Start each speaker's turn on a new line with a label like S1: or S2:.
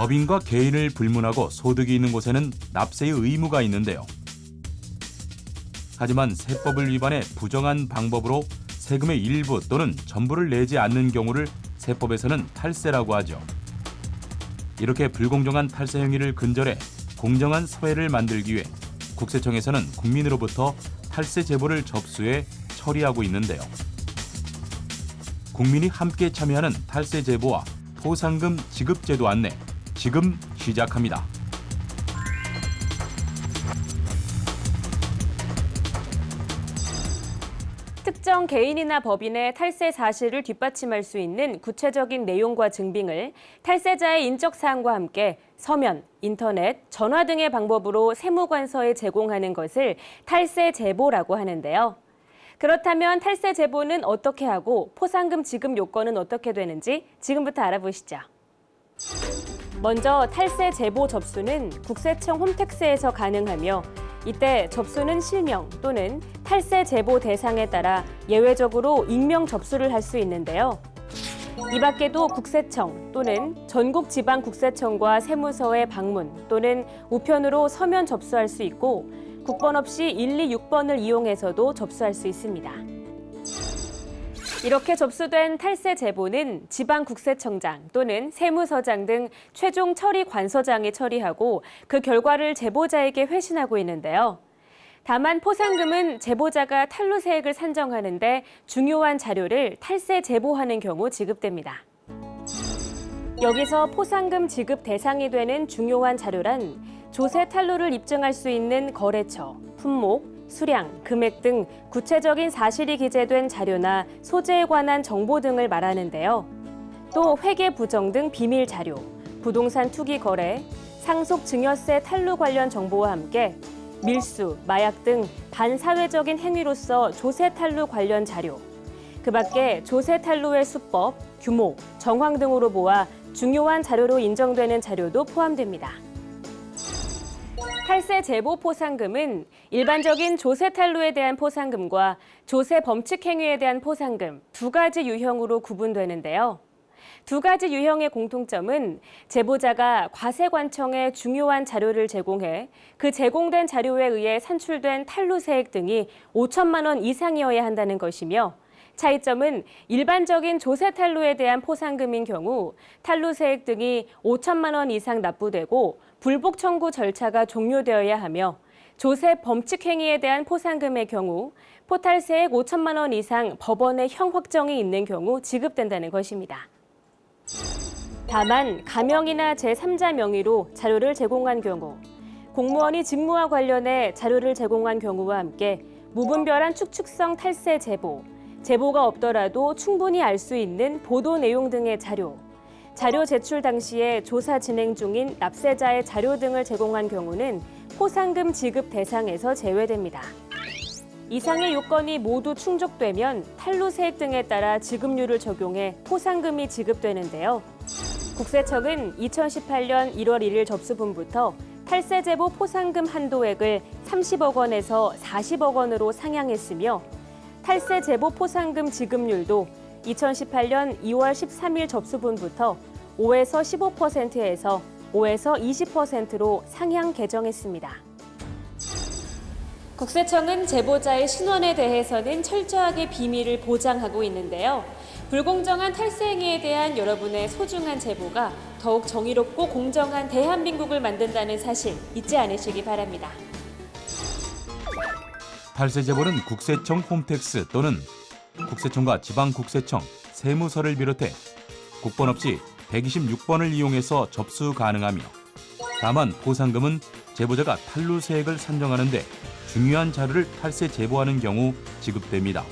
S1: 법인과 개인을 불문하고 소득이 있는 곳에는 납세의 의무가 있는데요. 하지만 세법을 위반해 부정한 방법으로 세금의 일부 또는 전부를 내지 않는 경우를 세법에서는 탈세라고 하죠. 이렇게 불공정한 탈세 행위를 근절해 공정한 사회를 만들기 위해 국세청에서는 국민으로부터 탈세 제보를 접수해 처리하고 있는데요. 국민이 함께 참여하는 탈세 제보와 포상금 지급 제도 안내, 지금 시작합니다.
S2: 특정 개인이나 법인의 탈세 사실을 뒷받침할 수 있는 구체적인 내용과 증빙을 탈세자의 인적 사항과 함께 서면, 인터넷, 전화 등의 방법으로 세무관서에 제공하는 것을 탈세 제보라고 하는데요. 그렇다면 탈세 제보는 어떻게 하고 포상금 지급 요건은 어떻게 되는지 지금부터 알아보시죠. 먼저 탈세 제보 접수는 국세청 홈택스에서 가능하며 이때 접수는 실명 또는 탈세 제보 대상에 따라 예외적으로 익명 접수를 할 수 있는데요. 이 밖에도 국세청 또는 전국지방국세청과 세무서의 방문 또는 우편으로 서면 접수할 수 있고 국번 없이 126번을 이용해서도 접수할 수 있습니다. 이렇게 접수된 탈세 제보는 지방국세청장 또는 세무서장 등 최종 처리 관서장이 처리하고 그 결과를 제보자에게 회신하고 있는데요. 다만 포상금은 제보자가 탈루세액을 산정하는데 중요한 자료를 탈세 제보하는 경우 지급됩니다. 여기서 포상금 지급 대상이 되는 중요한 자료란 조세 탈루를 입증할 수 있는 거래처, 품목, 수량, 금액 등 구체적인 사실이 기재된 자료나 소재에 관한 정보 등을 말하는데요. 또 회계 부정 등 비밀 자료, 부동산 투기 거래, 상속 증여세 탈루 관련 정보와 함께 밀수, 마약 등 반사회적인 행위로서 조세 탈루 관련 자료, 그 밖에 조세 탈루의 수법, 규모, 정황 등으로 보아 중요한 자료로 인정되는 자료도 포함됩니다. 탈세 제보 포상금은 일반적인 조세 탈루에 대한 포상금과 조세 범칙 행위에 대한 포상금 두 가지 유형으로 구분되는데요. 두 가지 유형의 공통점은 제보자가 과세관청에 중요한 자료를 제공해 그 제공된 자료에 의해 산출된 탈루세액 등이 5천만 원 이상이어야 한다는 것이며 차이점은 일반적인 조세 탈루에 대한 포상금인 경우 탈루세액 등이 5천만 원 이상 납부되고 불복 청구 절차가 종료되어야 하며 조세 범칙 행위에 대한 포상금의 경우 포탈세액 5천만 원 이상 법원의 형 확정이 있는 경우 지급된다는 것입니다. 다만 가명이나 제3자 명의로 자료를 제공한 경우, 공무원이 직무와 관련해 자료를 제공한 경우와 함께 무분별한 축축성 탈세 제보, 제보가 없더라도 충분히 알 수 있는 보도 내용 등의 자료, 자료 제출 당시에 조사 진행 중인 납세자의 자료 등을 제공한 경우는 포상금 지급 대상에서 제외됩니다. 이상의 요건이 모두 충족되면 탈루세액 등에 따라 지급률을 적용해 포상금이 지급되는데요. 국세청은 2018년 1월 1일 접수분부터 탈세 제보 포상금 한도액을 30억 원에서 40억 원으로 상향했으며 탈세 제보 포상금 지급률도 2018년 2월 13일 접수분부터 5에서 15%에서 5에서 20%로 상향 개정했습니다. 국세청은 제보자의 신원에 대해서는 철저하게 비밀을 보장하고 있는데요. 불공정한 탈세 행위에 대한 여러분의 소중한 제보가 더욱 정의롭고 공정한 대한민국을 만든다는 사실 잊지 않으시기 바랍니다.
S1: 탈세 제보는 국세청 홈택스 또는 국세청과 지방국세청, 세무서를 비롯해 국번 없이 126번을 이용해서 접수 가능하며 다만 포상금은 제보자가 탈루세액을 산정하는 데 중요한 자료를 탈세 제보하는 경우 지급됩니다.